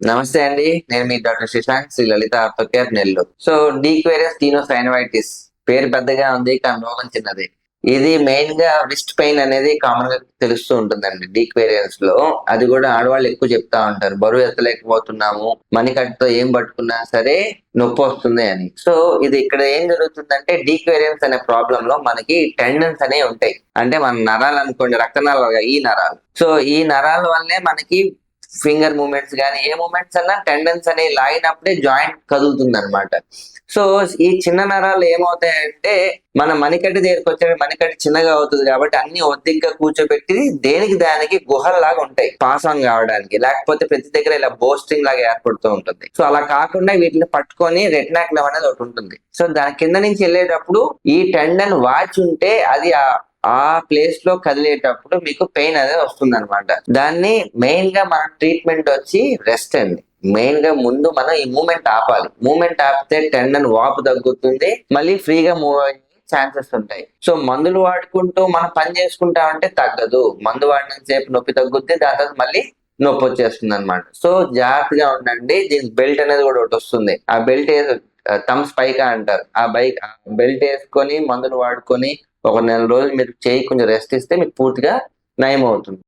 నమస్తే అండి. నేను మీ డాక్టర్ శశాంక్, శ్రీ లలిత ఆర్థో కేర్, నెల్లూరు. సో డీక్వేరియస్ టీనోసైనోవైటిస్ పేరు పెద్దగా ఉంది, కానీ రోగం చిన్నది. ఇది మెయిన్ గా రిస్ట్ పెయిన్ అనేది కామన్ గా తెలుస్తూ ఉంటుందండి డీక్వేరియన్స్ లో. అది కూడా ఆడవాళ్ళు ఎక్కువ చెప్తా ఉంటారు, బరువు ఎత్తలేకపోతున్నాము, మణికట్టుతో ఏం పట్టుకున్నా సరే నొప్పి వస్తుంది అని. సో ఇది ఇక్కడ ఏం జరుగుతుందంటే, డీక్వేరియన్స్ అనే ప్రాబ్లం లో మనకి టెండన్స్ అనేవి ఉంటాయి. అంటే మన నరాలు అనుకోండి, రక్తనాళాలు, ఈ నరాలు. సో ఈ నరాల వల్లే మనకి ఫింగర్ మూమెంట్స్ కానీ ఏ మూమెంట్స్ అన్నా టెండెన్స్ అనేవి లాగినప్పుడే జాయింట్ కదులుతుంది అనమాట. సో ఈ చిన్న నరాలు ఏమవుతాయంటే, మన మణికట్టు దగ్గరికి వచ్చే మణికట్టు చిన్నగా అవుతుంది కాబట్టి అన్ని ఒద్దిగ్గా కూర్చోబెట్టి దేనికి దానికి గుహల్లాగా ఉంటాయి పాస్ ఆన్ కావడానికి, లేకపోతే ప్రతి దగ్గర ఇలా బోస్టింగ్ లాగా ఏర్పడుతూ ఉంటుంది. సో అలా కాకుండా వీటిని పట్టుకొని రెటినాక్యులం అనేది ఒకటి ఉంటుంది. సో దాని కింద నుంచి వెళ్ళేటప్పుడు ఈ టెండన్ వాచి ఉంటే అది ఆ ప్లేస్ లో కదిలేటప్పుడు మీకు పెయిన్ అనేది వస్తుంది అనమాట. దాన్ని మెయిన్ గా మన ట్రీట్మెంట్ వచ్చి రెస్ట్ అండి. మెయిన్ గా ముందు మనం ఈ మూమెంట్ ఆపాలి. మూమెంట్ ఆపితే టెండన్ వాపు తగ్గుతుంది, మళ్ళీ ఫ్రీగా మూవ్ అయ్యే ఛాన్సెస్ ఉంటాయి. సో మందులు వాడుకుంటూ మనం పని చేసుకుంటామంటే తగ్గదు. మందు వాడిన సేపు నొప్పి తగ్గుద్ది, దాని తర్వాత మళ్ళీ నొప్పి వచ్చేస్తుంది అనమాట. సో జాగ్రత్తగా ఉండండి. దీనికి బెల్ట్ అనేది కూడా ఒకటి వస్తుంది. ఆ బెల్ట్ థమ్స్ పైకా అంటారు. ఆ బెల్ట్ వేసుకొని మందులు వాడుకొని ఒక నెల రోజులు మీరు చేయి కొంచెం రెస్ట్ ఇస్తే మీకు పూర్తిగా నయం అవుతుంది.